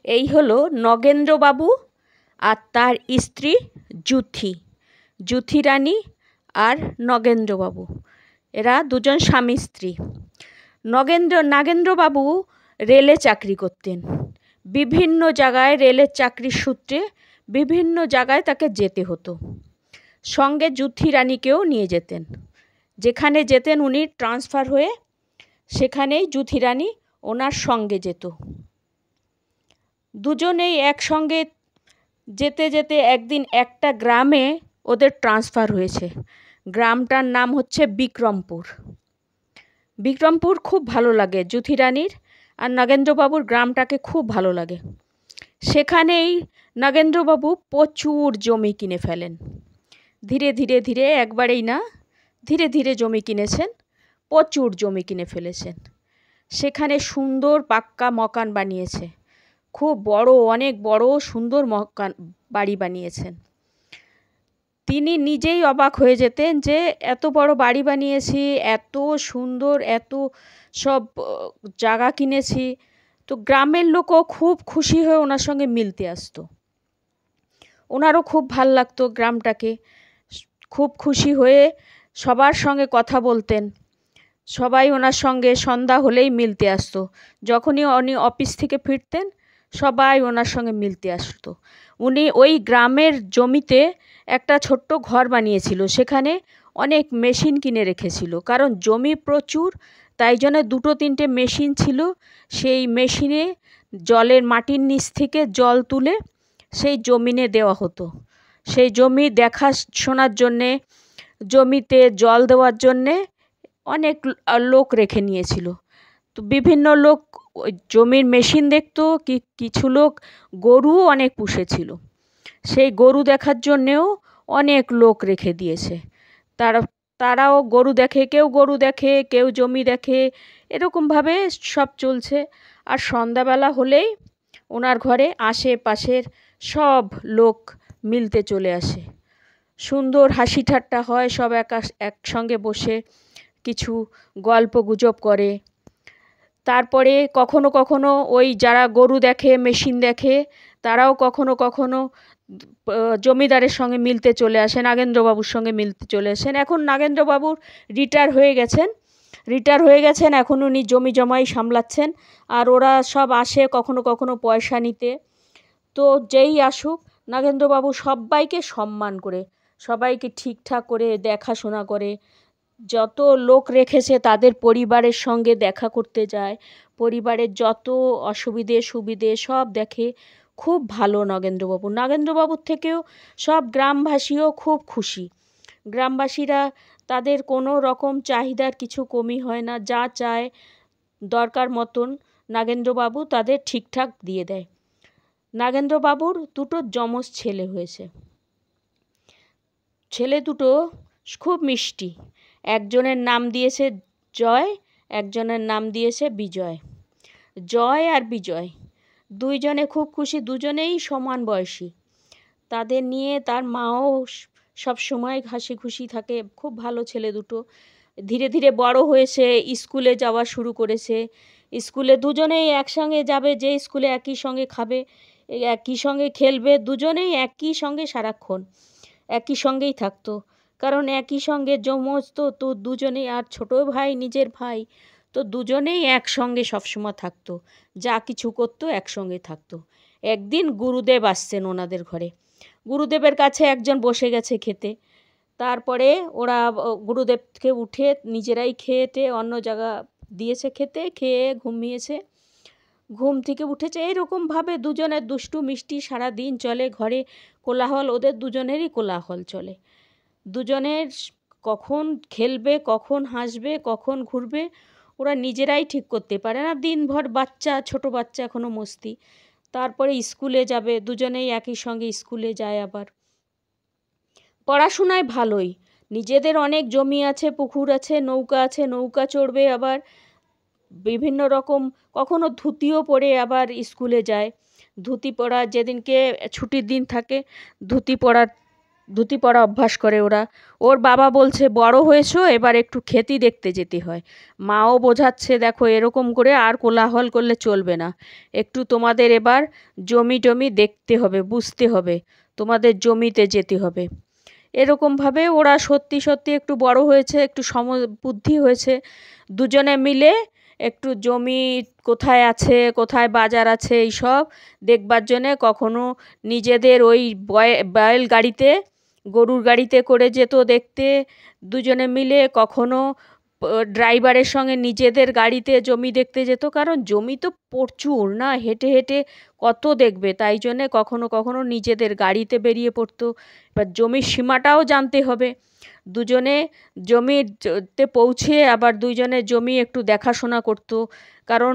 এই হলো নগেন্দ্রবাবু আর তার স্ত্রী যুথি, যুথি রানী আর নগেন্দ্রবাবু। এরা দুজন স্বামী স্ত্রী। নাগেন্দ্রবাবু রেলে চাকরি করতেন। বিভিন্ন জায়গায় রেলের চাকরির সূত্রে বিভিন্ন জায়গায় তাকে যেতে হতো। সঙ্গে যুথি রানীকেও নিয়ে যেতেন। যেখানে যেতেন উনি ট্রান্সফার হয়ে, সেখানেই যুথি রানী ওনার সঙ্গে যেত। দুজনেই একসঙ্গে যেতে যেতে একদিন একটা গ্রামে ওদের ট্রান্সফার হয়েছে। গ্রামটার নাম হচ্ছে বিক্রমপুর। বিক্রমপুর খুব ভালো লাগে যুথি রানীর আর নগেন্দ্রবাবুর, গ্রামটাকে খুব ভালো লাগে। সেখানেই নগেন্দ্রবাবু প্রচুর জমি কিনে ফেলেন। ধীরে ধীরে ধীরে, একবারেই না, ধীরে ধীরে জমি কিনেছেন, প্রচুর জমি কিনে ফেলেছেন। সেখানে সুন্দর পাক্কা মকান বানিয়েছে, খুব বড়, অনেক বড় সুন্দর মকান বাড়ি বানিয়েছেন। তিনি নিজেই অবাক হয়ে যেতেন যে এত বড় বাড়ি বানিয়েছি, এত সুন্দর, এত সব জায়গা কিনেছি। তো গ্রামের লোকও খুব খুশি হয়ে ওনার সঙ্গে মিলতে আসতো। ওনারও খুব ভাল লাগতো গ্রামটাকে, খুব খুশি হয়ে সবার সঙ্গে কথা বলতেন। সবাই ওনার সঙ্গে সন্ধ্যা হলেই মিলতে আসতো। যখনই উনি অফিস থেকে ফিরতেন, সবাই ওনার সঙ্গে মিলতে আসতো। উনি ওই গ্রামের জমিতে একটা ছোট্ট ঘর বানিয়েছিল, সেখানে অনেক মেশিন কিনে রেখেছিল। কারণ জমি প্রচুর, তাই জন্য 2-3টে মেশিন ছিল। সেই মেশিনে জলের মাটির নিচ থেকে জল তুলে সেই জমিনে দেওয়া হতো। সেই জমি দেখাশোনার জন্যে, জমিতে জল দেওয়ার জন্যে অনেক লোক রেখে নিয়েছিল। তো বিভিন্ন লোক ওই জমির মেশিন দেখতো, কিছু লোক গরুও অনেক পুষেছিল। সেই গরু দেখার জন্যেও অনেক লোক রেখে দিয়েছে। তারাও গরু দেখে, কেউ গরু দেখে, কেউ জমি দেখে, এরকমভাবে সব চলছে। আর সন্ধ্যাবেলা হলেই ওনার ঘরে আশেপাশের সব লোক মিলতে চলে আসে। সুন্দর হাসি ঠাট্টা হয়, সব একসঙ্গে বসে কিছু গল্প গুজব করে। তারপরে কখনো কখনো ওই যারা গরু দেখে, মেশিন দেখে, তারাও কখনো কখনো জমিদারের সঙ্গে মিলতে চলে আসেন, নাগেন্দ্রবাবুর সঙ্গে মিলতে চলে আসেন। এখন নাগেন্দ্রবাবুর রিটায়ার হয়ে গেছেন, এখন উনি জমি জমাই সামলাচ্ছেন। আর ওরা সব আসে কখনো কখনো পয়সা নিতে। তো যেই আসুক, নাগেন্দ্রবাবু সবাইকে সম্মান করে, সবাইকে ঠিকঠাক করে দেখাশোনা করে। যত লোক রেখেছে তাদের পরিবারের সঙ্গে দেখা করতে যায়, পরিবারের যত অসুবিধে সুবিধে সব দেখে। খুব ভালো নগেন্দ্রবাবু। নগেন্দ্রবাবুর থেকেও সব গ্রামবাসীও খুব খুশি। গ্রামবাসীরা, তাদের কোনো রকম চাহিদার কিছু কমি হয় না, যা চায় দরকার মতন নাগেন্দ্রবাবু তাদের ঠিকঠাক দিয়ে দেয়। নাগেন্দ্রবাবুর 2টো যমজ ছেলে হয়েছে। ছেলে দুটো খুব মিষ্টি। একজনের নাম দিয়েছে জয়, একজনের নাম দিয়েছে বিজয়। জয় আর বিজয় দুইজনে খুব খুশি, দুজনেই সমান বয়সী। তাদের নিয়ে তার মাও সব সময় হাসি খুশি থাকে। খুব ভালো ছেলে দুটো। ধীরে ধীরে বড় হয়েছে, স্কুলে যাওয়া শুরু করেছে। স্কুলে দুজনেই একসঙ্গে যাবে, যে স্কুলে একই সঙ্গে খাবে, একই সঙ্গে খেলবে, দুজনেই একই সঙ্গে সারাক্ষণ একই সঙ্গেই থাকতো। কারণ একই সঙ্গে যমজ, তো দুজনেই, আর ছোটো ভাই নিজের ভাই, তো দুজনেই একসঙ্গে সবসময় থাকতো, যা কিছু করতো একসঙ্গে থাকতো। একদিন গুরুদেব আসছেন ওনাদের ঘরে। গুরুদেবের কাছে একজন বসে গেছে খেতে। তারপরে ওরা গুরুদেবকে উঠে নিজেরাই খেয়ে অন্য জায়গা দিয়েছে খেতে, খেয়ে ঘুমিয়েছে। ঘুম থেকে উঠেছে, এইরকমভাবে দুজনের দুষ্টু মিষ্টি সারা দিন চলে ঘরে। কোলাহল, ওদের দুজনেরই কোলাহল চলে। দুজনের কখন খেলবে, কখন হাসবে, কখন ঘুরবে, ওরা নিজেরাই ঠিক করতে পারে না। দিনভর বাচ্চা, ছোট বাচ্চা, এখনও মস্তি। তারপরে স্কুলে যাবে, দুজনেই একই সঙ্গে স্কুলে যায়। আবার পড়াশোনায় ভালোই। নিজেদের অনেক জমি আছে, পুকুর আছে, নৌকা আছে, নৌকা চড়বে। আবার বিভিন্ন রকম, কখনো ধুতিও পরে আবার স্কুলে যায়। ধুতি পরা, যেদিনকে ছুটির দিন থাকে ধুতি পরার ধুতি পরা অভ্যাস করে ওরা। ওর বাবা বলছে বড় হয়েছো, এবার একটু ক্ষেতি দেখতে যেতে হয়। মাও বোঝাচ্ছে দেখো এরকম করে আর কোলাহল করলে চলবে না, একটু তোমাদের এবার জমি টমি দেখতে হবে, বুঝতে হবে, তোমাদের জমিতে যেতে হবে। এরকমভাবে ওরা সত্যি সত্যি একটু বড় হয়েছে, একটু বুদ্ধি হয়েছে। দুজনে মিলে একটু জমি কোথায় আছে, কোথায় বাজার আছে, এইসব দেখবার জন্যে কখনো নিজেদের ওই বয়েল গাড়িতে, গরুর গাড়িতে করে যেত দেখতে দুজনে মিলে, কখনো ড্রাইভারের সঙ্গে নিজেদের গাড়িতে জমি দেখতে যেত, কারণ জমি তো প্রচুর না, হেঁটে হেঁটে কত দেখবে, তাই জন্যে কখনো কখনো নিজেদের গাড়িতে বেরিয়ে পড়তো। এবার জমির সীমাটাও জানতে হবে। দুজনে জমিতে পৌঁছে আবার দুইজনে জমি একটু দেখাশোনা করতো, কারণ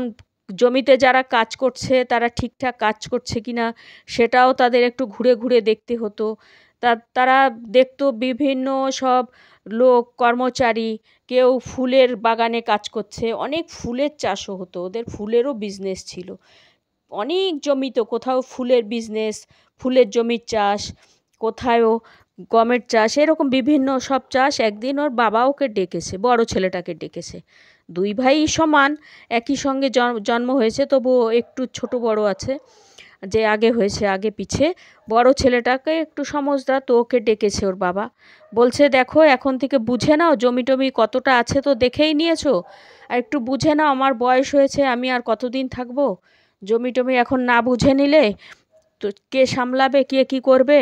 জমিতে যারা কাজ করছে তারা ঠিকঠাক কাজ করছে কিনা সেটাও তাদের একটু ঘুরে ঘুরে দেখতে হতো। তারা দেখতো বিভিন্ন সব লোক কর্মচারী, কেউ ফুলের বাগানে কাজ করছে, অনেক ফুলের চাষও হতো, ওদের ফুলেরও বিজনেস ছিল, অনেক জমিতে কোথাও ফুলের বিজনেস, ফুলের জমির চাষ, কোথাও গমের চাষ, এরকম বিভিন্ন সব চাষ। একদিন ওর বাবা ওকে ডেকেছে, বড় ছেলেটাকে ডেকেছে। দুই ভাই সমান, একই সঙ্গে জন্ম হয়েছে, তবুও একটু ছোট বড় আছে, যে আগে হয়েছে আগে পিছে। বড় ছেলেটাকে একটু সমজদার, তো ওকে ডেকেছে ওর বাবা। বলছে দেখো এখন থেকে বুঝে নাও জমি টমি কতটা আছে তো দেখেই নিয়েছো, আর একটু বুঝে নাও, আমার বয়স হয়েছে, আমি আর কতদিন থাকবো, জমি টমি এখন না বুঝে নিলে তো কে সামলাবে, কে কী করবে,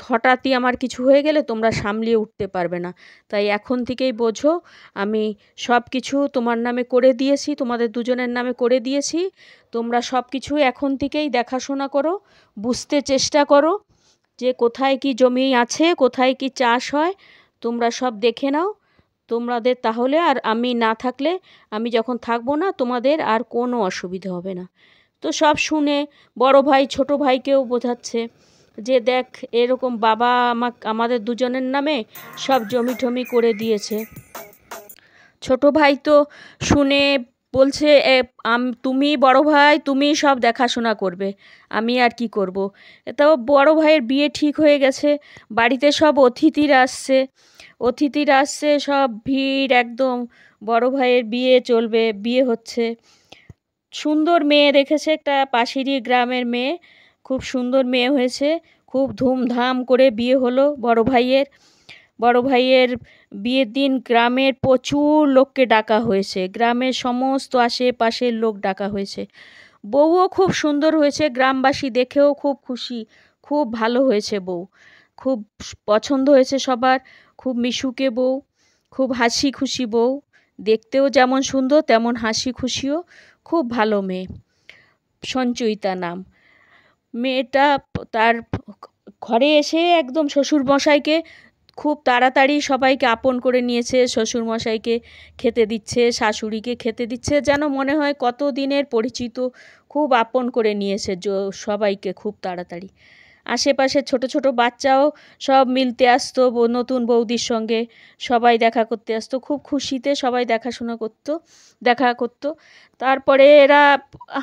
হঠাৎই আমার কিছু হয়ে গেলে তোমরা সামলিয়ে উঠতে পারবে না, তাই এখন থেকেই বোঝো আমি সব কিছু তোমার নামে করে দিয়েছি, তোমাদের দুজনের নামে করে দিয়েছি, তোমরা সব কিছু এখন থেকেই দেখাশোনা করো, বুঝতে চেষ্টা করো যে কোথায় কি জমি আছে, কোথায় কি চাষ হয়, তোমরা সব দেখে নাও তোমাদের, তাহলে আর আমি না থাকলে, আমি যখন থাকবো না তোমাদের আর কোনো অসুবিধা হবে না। তো সব শুনে বড় ভাই ছোট ভাইকেও বোঝাচ্ছে যে দেখ এরকম বাবা আমাদের দুজনের নামে সব জমি টমি করে দিয়েছে। ছোট ভাই তো শুনে বলছে তুমি বড় ভাই, তুমি সব দেখাশোনা করবে, আমি আর কি করব। তাও বড় ভাইয়ের বিয়ে ঠিক হয়ে গেছে, বাড়িতে সব অতিথিরা আসছে, সব ভিড় একদম, বড় ভাইয়ের বিয়ে চলবে, বিয়ে হচ্ছে। সুন্দর মেয়ে দেখেছে, একটা পাশেরই গ্রামের মেয়ে, খুব সুন্দর মেয়ে হয়েছে, খুব ধুমধাম করে বিয়ে হলো বড় ভাইয়ের বিয়ের দিন গ্রামের প্রচুর লোককে ডাকা হয়েছে, গ্রামের সমস্ত আশেপাশের লোক ডাকা হয়েছে। বউও খুব সুন্দর হয়েছে, গ্রামবাসী দেখেও খুব খুশি, খুব ভালো হয়েছে বউ, খুব পছন্দ হয়েছে সবার, খুব মিশুকে বউ, খুব হাসি খুশি বউ, দেখতেও যেমন সুন্দর তেমন হাসি খুশিও, খুব ভালো মেয়ে, সঞ্চয়িতা নাম। মেয়েটা তার ঘরে এসে একদম শ্বশুরমশাইকে খুব তাড়াতাড়ি সবাইকে আপন করে নিয়েছে, শ্বশুরমশাইকে খেতে দিচ্ছে, শাশুড়িকে খেতে দিচ্ছে, যেন মনে হয় কত দিনের পরিচিত, খুব আপন করে নিয়েছে সবাইকে খুব তাড়াতাড়ি। আশেপাশে ছোট ছোট বাচ্চাও সব মিলতে আসতো নতুন বৌদির সঙ্গে, সবাই দেখা করতে আসতো, খুব খুশিতে সবাই দেখা করতো। তারপরে এরা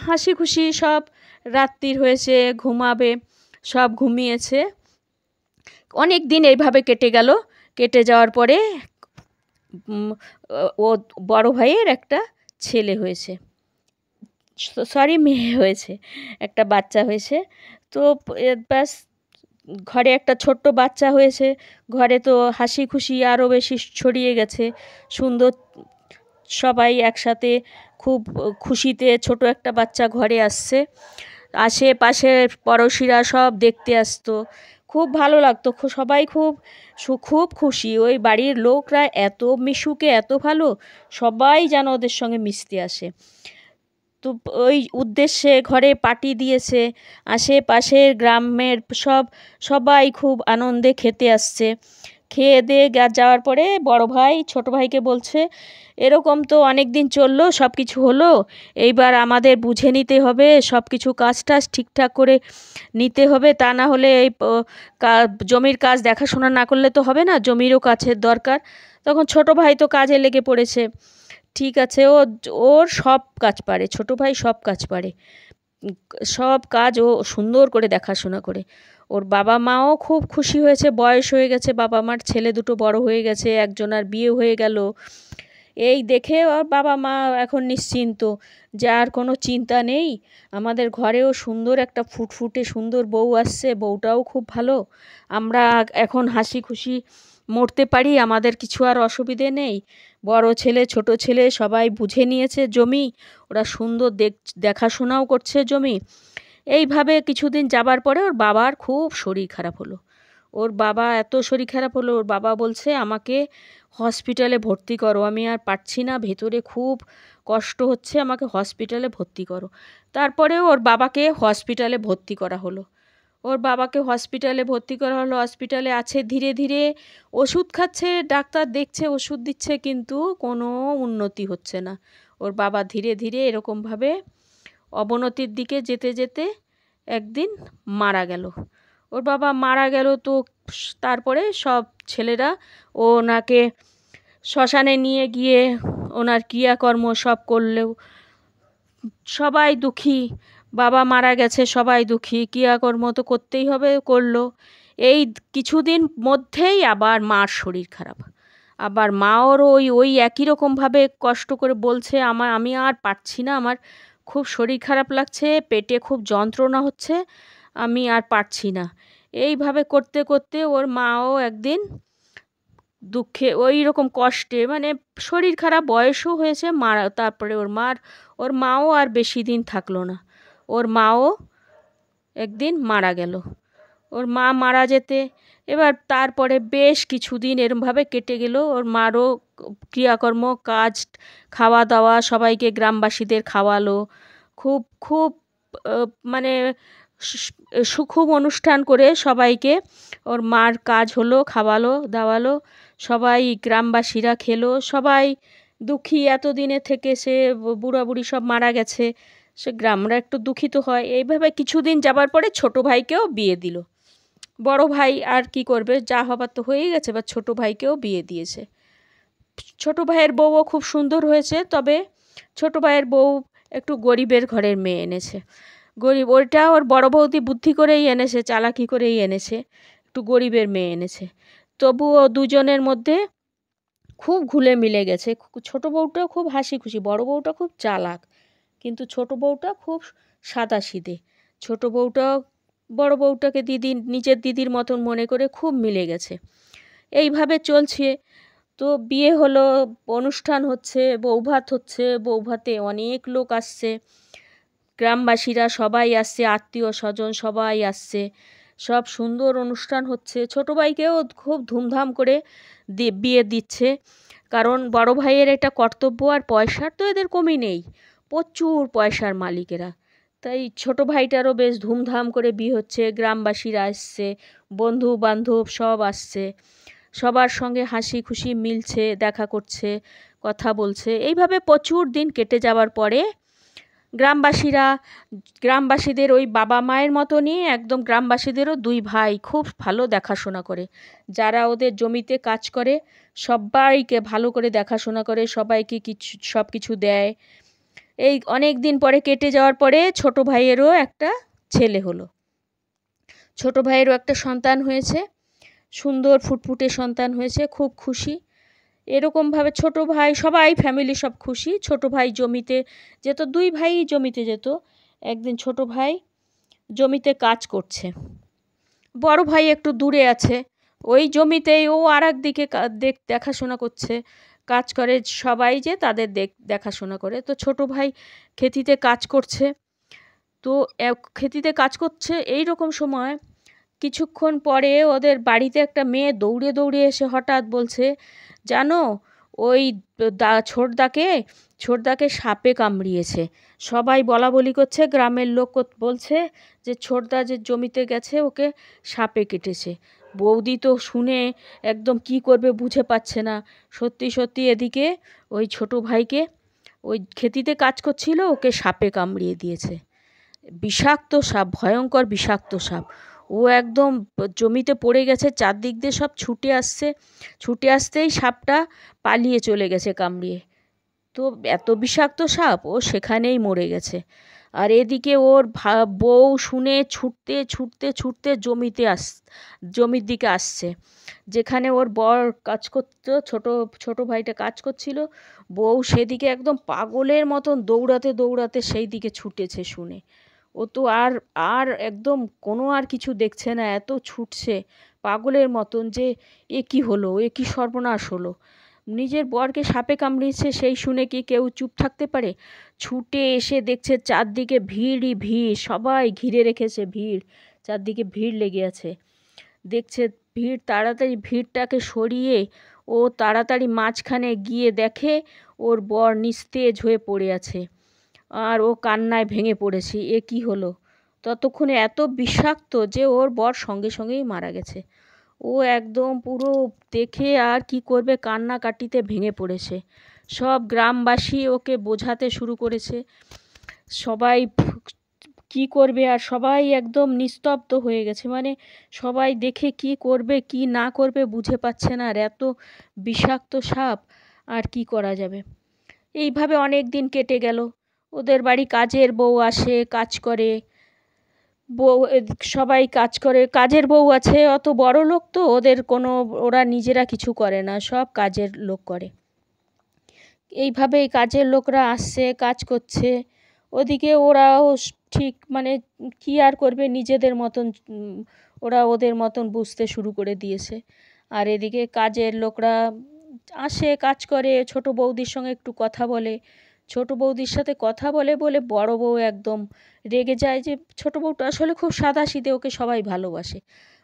হাসি খুশি সব, রাত্রির হয়েছে, ঘুমাবে, সব ঘুমিয়েছে। অনেক দিন এইভাবে কেটে যাওয়ার পরে ও বড় ভাইয়ের একটা ছেলে হয়েছে, মেয়ে হয়েছে, একটা বাচ্চা হয়েছে। তো ব্যাস, ঘরে একটা ছোট্ট বাচ্চা হয়েছে, ঘরে তো হাসি খুশি আরও বেশি ছড়িয়ে গেছে, সুন্দর, সবাই একসাথে খুব খুশিতে ছোট একটা বাচ্চা ঘরে আসছে, আশেপাশের পড়োশিরা সব দেখতে আসতো, খুব ভালো লাগতো, সবাই খুব খুশি, ওই বাড়ির লোকরা এত মিশুকে এত ভালো, সবাই যেন ওদের সঙ্গে মিশতে আসে। তো ওই উদ্দেশ্যে ঘরে পার্টি দিয়েছে, আশেপাশের গ্রামের সবাই খুব আনন্দে খেতে আসছে। খেয়ে দিয়ে যাওয়ার পরে বড় ভাই ছোট ভাইকে বলছে এরকম তো অনেক দিন চললো, সব কিছু হলো, এইবার আমাদের বুঝে নিতে হবে, সব কিছু কাজ টাজ ঠিকঠাক করে নিতে হবে, তা না হলে এই জমির কাজ দেখাশোনা না করলে তো হবে না, জমিরও কাছের দরকার। তখন ছোট ভাই তো কাজে লেগে পড়েছে, ঠিক আছে, ওর সব কাজ পারে, ছোট ভাই সব কাজ পারে, সব কাজ ও সুন্দর করে দেখাশোনা করে। ওর বাবা মাও খুব খুশি হয়েছে, বয়স হয়ে গেছে বাবা মার, ছেলে দুটো বড় হয়ে গেছে, একজনার বিয়ে হয়ে গেল। এই দেখে ওর বাবা মা এখন নিশ্চিন্ত যে আর কোনো চিন্তা নেই, আমাদের ঘরেও সুন্দর একটা ফুটফুটে সুন্দর বউ আসছে, বউটাও খুব ভালো, আমরা এখন হাসি খুশি মরতে পারি, আমাদের কিছু আর অসুবিধে নেই। বড় ছেলে ছোট ছেলে সবাই বুঝে নিয়েছে জমি, ওরা সুন্দর দেখাশোনাও করছে জমি। এইভাবে কিছুদিন যাবার পরে ওর বাবার খুব শরীর খারাপ হলো। ওর বাবা এত শরীর খারাপ হলো, ওর বাবা বলছে আমাকে হসপিটালে ভর্তি করো, আমি আর পারছি না, ভেতরে খুব কষ্ট হচ্ছে, আমাকে হসপিটালে ভর্তি করো। তারপরেও ওর বাবাকে হসপিটালে ভর্তি করা হলো। ওর বাবাকে হসপিটালে ভর্তি করা হলো, হসপিটালে আছে, ধীরে ধীরে ওষুধ খাচ্ছে, ডাক্তার দেখছে, ওষুধ দিচ্ছে, কিন্তু কোনো উন্নতি হচ্ছে না। ওর বাবা ধীরে ধীরে এরকমভাবে অবনতির দিকে যেতে যেতে একদিন মারা গেল। ওর বাবা মারা গেল, তো তারপরে সব ছেলেরা ওনাকে শ্মশানে নিয়ে গিয়ে ওনার ক্রিয়াকর্ম সব করলেও সবাই দুঃখী, বাবা মারা গেছে, সবাই দুঃখী, ক্রিয়াকর্ম তো করতেই হবে, করলো। এই কিছুদিন মধ্যেই আবার মার শরীর খারাপ, আবার মাওর ওই ওই একই রকমভাবে কষ্ট করে বলছে আমি আর পারছি না, আমার খুব শরীর খারাপ লাগছে, পেটে খুব যন্ত্রণা হচ্ছে, আমি আর পারছি না। এইভাবে করতে করতে ওর মাও একদিন দুঃখে ওই রকম কষ্টে, মানে শরীর খারাপ, বয়সও হয়েছে, মারা, তারপরে ওর মাও আর বেশি দিন থাকলো না, ওর মাও একদিন মারা গেল। ওর মা মারা যেতে এবার তারপরে বেশ কিছুদিন এরমভাবে কেটে গেল। ওর মারও ক্রিয়াকর্ম, কাজ, খাওয়া দাওয়া সবাইকে গ্রামবাসীদের খাওয়ালো, খুব খুব মানে খুব অনুষ্ঠান করে সবাইকে ওর মার কাজ হলো, খাওয়ালো দাওয়ালো, সবাই গ্রামবাসীরা খেলো, সবাই দুঃখী, এতদিনে থেকে সে বুড়া বুড়ি সব মারা গেছে, সে গ্রামরা একটু দুঃখিত হয়। এইভাবে কিছুদিন যাবার পরে ছোট ভাইকেও বিয়ে দিল। বড় ভাই আর কি করবে, যা হবার তো হয়েই গেছে, বা ছোট ভাইকেও বিয়ে দিয়েছে। ছোট ভাইয়ের বউও খুব সুন্দর হয়েছে, তবে ছোট ভাইয়ের বউ একটু গরিবের ঘরের মেয়ে এনেছে। গরিব, ওইটা ওর বড় বৌদি বুদ্ধি করেই এনেছে, চালাকি করেই এনেছে, একটু গরিবের মেয়ে এনেছে। তবুও দুজনের মধ্যে খুব ঘুলে মিলে গেছে। ছোট বউটাও খুব হাসি খুশি, বড় বউটা খুব চালাক, কিন্তু ছোট বউটা খুব সাদাসিধে। ছোট বউটাও বড় বউটাকে নিজের দিদির মতন মনে করে খুব মিলে গেছে। এইভাবে চলছে। তো বিয়ে হলো, অনুষ্ঠান হচ্ছে, বৌভাত হচ্ছে, বৌভাতে অনেক লোক আসছে, গ্রামবাসীরা সবাই আসছে, আত্মীয় স্বজন সবাই আসছে, সব সুন্দর অনুষ্ঠান হচ্ছে। ছোট ভাইকেও খুব ধুমধাম করে বিয়ে দিচ্ছে, কারণ বড় ভাইয়ের এটা কর্তব্য, আর পয়সার তো এদের কমই নেই, প্রচুর পয়সার মালিকেরা। তাই ছোট ভাইটারও বেশ ধুমধাম করে বিয়ে হচ্ছে, গ্রামবাসীরা আসছে, বন্ধু বান্ধব সব আসছে, সবার সঙ্গে হাসি খুশি মিলছে, দেখা করছে, কথা বলছে। এইভাবে প্রচুর দিন কেটে যাওয়ার পরে গ্রামবাসীদের ওই বাবা মায়ের মতনই একদম গ্রামবাসীদেরও দুই ভাই খুব ভালো দেখাশোনা করে, যারা ওদের জমিতে কাজ করে সবাইকে ভালো করে দেখাশোনা করে, সবাইকে সব কিছু দেয়। এই অনেক দিন পরে কেটে যাওয়ার পরে ছোট ভাইয়েরও একটা ছেলে হলো, ছোট ভাইয়েরও একটা সন্তান হয়েছে, সুন্দর ফুটফুটে সন্তান হয়েছে, খুব খুশি। এরকমভাবে ছোট ভাই সবাই ফ্যামিলি সব খুশি। ছোট ভাই জমিতে যেত, দুই ভাই জমিতে যেত। একদিন ছোট ভাই জমিতে কাজ করছে, বড় ভাই একটু দূরে আছে, ওই জমিতেই ও আর একদিকে দেখাশোনা করছে, কাজ করে, সবাই যে তাদের দেখাশোনা করে। তো ছোট ভাই খেতিতে কাজ করছে, তো খেতিতে কাজ করছে, এই রকম সময় কিছুক্ষণ পরে ওদের বাড়িতে একটা মেয়ে দৌড়ে দৌড়ে এসে হঠাৎ বলছে, জানো ওই ছোটদাকে সাপে কামড়িয়েছে। সবাই বলা বলি করছে, গ্রামের লোক বলছে যে ছোটদা যে জমিতে গেছে ওকে সাপে কেটেছে। বৌদি তো শুনে একদম কি করবে বুঝে পাচ্ছে না। সত্যি সত্যি এদিকে ওই ছোট ভাইকে, ওই খেতিতে কাজ করছিল, ওকে সাপে কামড়িয়ে দিয়েছে, বিষাক্ত সাপ, ভয়ঙ্কর বিষাক্ত সাপ। ও একদম জমিতে পড়ে গেছে, চারদিক দিয়ে সব ছুটে আসছে, ছুটে আসতেই সাপটা পালিয়ে চলে গেছে কামড়িয়ে। তো এত বিষাক্ত সাপ, ও সেখানেই মরে গেছে। আর এদিকে ওর বউ শুনে ছুটতে ছুটতে ছুটতে জমির দিকে আসছে, যেখানে ওর বর কাজ করতো, ছোট ভাইটা কাজ করছিল। বউ সেদিকে একদম পাগলের মতন দৌড়াতে দৌড়াতে সেই দিকে ছুটেছে শুনে। ও তো আর আর একদম কোনো আর কিছু দেখছে না, এত ছুটছে পাগলের মতন যে এ কি হলো, এ কি সর্বনাশ হলো। নিজের বরকে সাপে কামড়িয়েছে সেই শুনে কি কেউ চুপ থাকতে পারে? ছুটে এসে দেখছে চারদিকে ভিড়ই ভিড়, সবাই ঘিরে রেখেছে, ভিড় চারদিকে ভিড় লেগে আছে। দেখছে ভিড়, তাড়াতাড়ি ভিড়টাকে সরিয়ে ও তাড়াতাড়ি মাঝখানে গিয়ে দেখে ওর বর নিস্তেজ হয়ে পড়ে আছে। আর ও কান্নায় ভেঙে পড়েছে, এ কি হলো। ততক্ষণে এত বিষাক্ত যে ওর বর সঙ্গে সঙ্গেই মারা গেছে। ও একদম পুরো দেখে আর কি করবে, কান্নাকাটিতে ভেঙে পড়েছে। সব গ্রামবাসী ওকে বোঝাতে শুরু করেছে, সবাই কি করবে, আর সবাই একদম নিস্তব্ধ হয়ে গেছে, মানে সবাই দেখে কি করবে কি না করবে বুঝে পাচ্ছে না, আর এত বিষাক্ত সাপ আর কি করা যাবে। এইভাবে অনেক দিন কেটে গেল। ওদের বাড়ি কাজের বউ আসে, কাজ করে। সবাই কাজ করে, কাজের বউ আছে, অত বড় লোক তো ওদের কোনো, ওরা নিজেরা কিছু করে না, সব কাজের লোক করে। এইভাবেই কাজের লোকরা আসছে, কাজ করছে। ওদিকে ওরাও ঠিক মানে কি আর করবে, নিজেদের মতন ওরা ওদের মতন বুঝতে শুরু করে দিয়েছে। আর এদিকে কাজের লোকরা আসে, কাজ করে, ছোট বৌদির সঙ্গে একটু কথা বলে। ছোট বৌদির সাথে কথা বলে বলে বড় বউ একদম রেগে যায়, যে ছোট বউটা আসলে খুব সাদাসিধে, ওকে সবাই ভালোবাসে।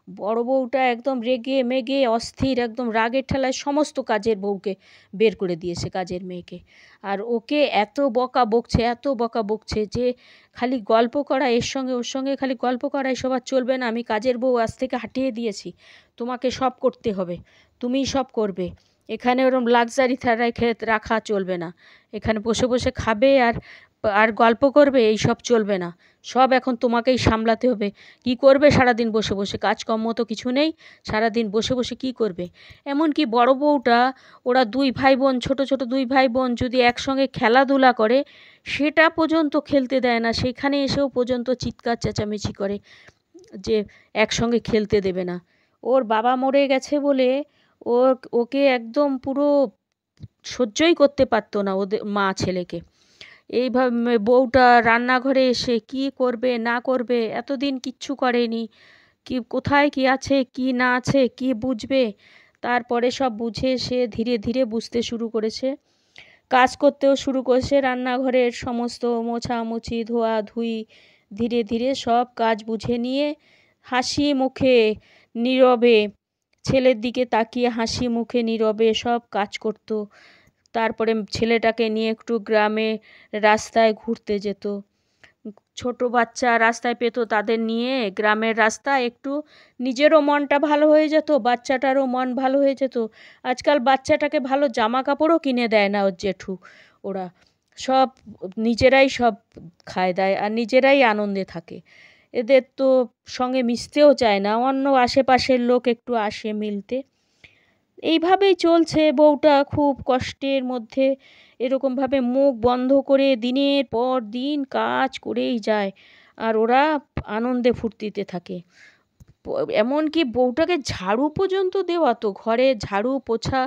বড় বউটা একদম রেগে মেগে অস্থির, একদম রাগের ঠেলায় সমস্ত কাজের বউকে বের করে দিয়েছে, কাজের মেয়েকে। আর ওকে এত বকা বকছে, এত বকা বকছে যে খালি গল্প করা, এর সঙ্গে ওর সঙ্গে খালি গল্প করা এসব আর চলবে না। আমি কাজের বউ আজ থেকে হাঁটিয়ে দিয়েছি, তোমাকে সব করতে হবে, তুমিই সব করবে। এখানে ওরম লাক্সারি রাখা চলবে না। এখানে বসে বসে খাবে আর আর গল্প করবে, এই সব চলবে না। সব এখন তোমাকেই সামলাতে হবে। কি করবে সারাদিন বসে বসে, কাজকর্ম তো কিছু নেই, সারাদিন বসে বসে কি করবে। এমনকি বড় বউটা, ওরা দুই ভাই বোন, ছোট ছোট দুই ভাই বোন যদি একসঙ্গে খেলাধুলা করে সেটা পর্যন্ত খেলতে দেয় না, সেখানে এসেও পর্যন্ত চিৎকার চেঁচামেচি করে যে একসঙ্গে খেলতে দেবে না। ওর বাবা মরে গেছে বলে ওকে একদম পুরো সহ্যই করতে পারতো না ওদের মা ছেলেকে। এইভাবে বউটা রান্নাঘরে এসে কি করবে না করবে, এতদিন কিচ্ছু করেনি, কি কোথায় কি আছে কি না আছে কি বুঝবে। তারপরে সব বুঝে সে ধীরে ধীরে বুঝতে শুরু করেছে, কাজ করতেও শুরু করেছে, রান্নাঘরের সমস্ত মোছামুছি ধোয়াধুয়ি ধীরে ধীরে সব কাজ বুঝে নিয়ে হাসি মুখে নীরবে, ছেলের দিকে তাকিয়ে হাসি মুখে নীরবে সব কাজ করত। তারপরে ছেলেটাকে নিয়ে একটু গ্রামে রাস্তায় ঘুরতে যেত। ছোট বাচ্চা রাস্তায় পেত, তাদের নিয়ে গ্রামের রাস্তা একটু নিজেরও মনটা ভালো হয়ে যেত, বাচ্চাটারও মন ভালো হয়ে যেত। আজকাল বাচ্চাটাকে ভালো জামা কাপড়ও কিনে দেয় না ওর জেঠু, ওরা সব নিজেরাই সব খায় দায় আর নিজেরাই আনন্দে থাকে। এদের তো সঙ্গে মিশতেও চায় না, অন্য আশেপাশের লোক একটু আসে মিলতে। এইভাবেই চলছে, বউটা খুব কষ্টের মধ্যে এরকমভাবে মুখ বন্ধ করে দিনের পর দিন কাজ করেই যায়, আর ওরা আনন্দে ফুর্তিতে থাকে। এমনকি বউটাকে ঝাড়ু পর্যন্ত দেওয়া, তো ঘরে ঝাড়ু পোছা,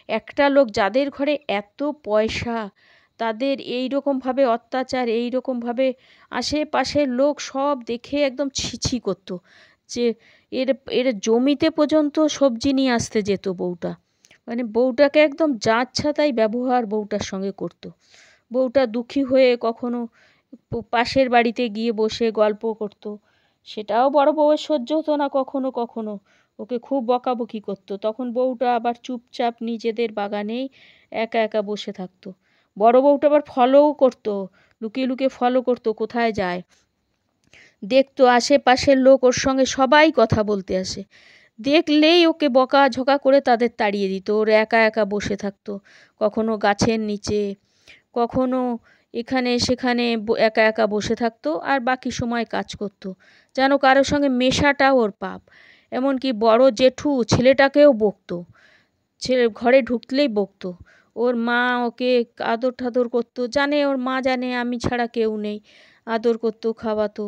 একটা লোক যাদের ঘরে এত পয়সা তাদের এই রকমভাবে অত্যাচার, এই রকমভাবে আশেপাশের লোক সব দেখে একদম ছিছি করতো, যে এর এর জমিতে পর্যন্ত সবজি নিয়ে আসতে যেত বউটা। মানে বউটাকে একদম যাচ্ছা তাই ব্যবহার বউটার সঙ্গে করতো। বউটা দুঃখী হয়ে কখনো পাশের বাড়িতে গিয়ে বসে গল্প করতো, সেটাও বড় বউয়ের সহ্য হতো না। কখনো কখনো ওকে খুব বকাবকি করতো, তখন বউটা আবার চুপচাপ নিজেদের বাগানেই একা একা বসে থাকতো। বড় বউটা আবার ফলোও করতো, লুকিয়ে লুকিয়ে ফলো করতো কোথায় যায়, দেখতো আশেপাশের লোক ওর সঙ্গে সবাই কথা বলতে আসে, দেখলেই ওকে বকাঝকা করে তাদের তাড়িয়ে দিত। ওর একা একা বসে থাকতো, কখনো গাছের নিচে, কখনো এখানে সেখানে একা একা বসে থাকতো, আর বাকি সময় কাজ করতো। যেন কারোর সঙ্গে মেশাটা ওর পাপ। এমনকি বড় জেঠু ছেলেটাকেও বকতো, ছেলে ঘরে ঢুকলেই বকতো। ওর মা ওকে আদর ঠাদর করতো, জানে ওর মা জানে আমি ছাড়া কেউ নেই, আদর করতো, খাওয়াতো।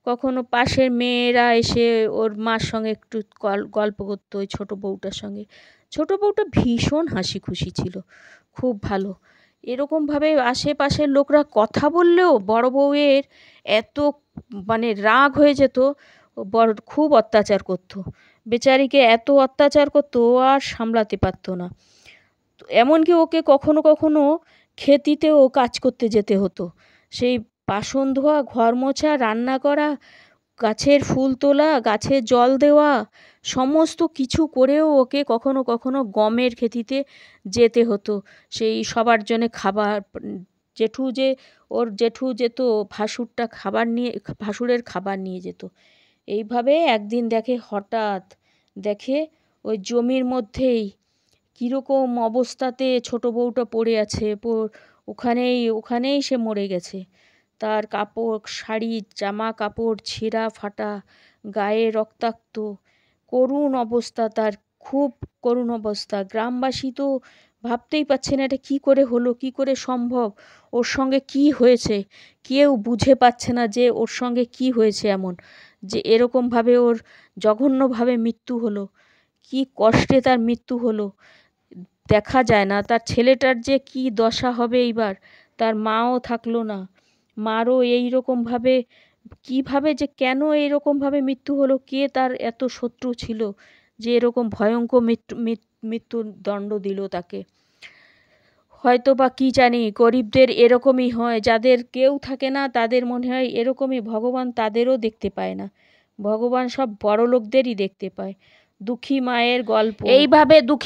কখনো পাশের মেয়েরা এসে ওর মার সঙ্গে একটু গল্প করতো ওই ছোটো বউটার সঙ্গে। ছোটো বউটা ভীষণ হাসি খুশি ছিল, খুব ভালো। এরকমভাবে আশেপাশের লোকরা কথা বললেও বড় বউয়ের এত মানে রাগ হয়ে যেত, খুব অত্যাচার করতো। বেচারিকে এত অত্যাচার করতো, ও আর সামলাতে পারতো না। এমনকি ওকে কখনো কখনো ক্ষেতিতেও কাজ করতে যেতে হতো। সেই বাসন ধোয়া, ঘর মোছা, রান্না করা, গাছের ফুল তোলা, গাছে জল দেওয়া, সমস্ত কিছু করেও ওকে কখনো কখনো গমের ক্ষেতিতে যেতে হতো। সেই সবার জন্যে খাবার, জেঠু যেত, ভাসুরের খাবার নিয়ে যেত। এইভাবে একদিন হঠাৎ দেখে ওই জমির মধ্যেই কীরকম অবস্থাতে ছোটো বউটা পড়ে আছে, ওখানেই সে মরে গেছে। তার কাপড়, শাড়ি, জামা কাপড় ছেঁড়া ফাটা, গায়ে রক্তাক্ত, করুণ অবস্থা তার, খুব করুণ অবস্থা। গ্রামবাসী তো ভাবতেই পারছে না এটা কী করে হলো, কী করে সম্ভব, ওর সঙ্গে কী হয়েছে। কেউ বুঝে পাচ্ছে না যে ওর সঙ্গে কী হয়েছে এমন, যে এরকমভাবে ওর জঘন্যভাবে মৃত্যু হলো, কী কষ্টে তার মৃত্যু হলো। দেখা যায় না তার ছেলেটার যে কী দশা হবে এইবার। তার মাও থাকলো না, মারও এইরকমভাবে, কীভাবে যে কেন এইরকমভাবে মৃত্যু হলো, কে তার এত শত্রু ছিল যে এরকম ভয়ঙ্কর মৃত্যুদণ্ড দিল তাকে। হয়তো বা কী জানি, গরিবদের এরকমই হয়, যাদের কেউ থাকে না তাদের মনে হয় এরকমই, ভগবান তাদেরও দেখতে পায় না, ভগবান সব বড়লোকদেরই দেখতে পায়। দুঃখী মায়ের গল্প। এইভাবে দুঃখী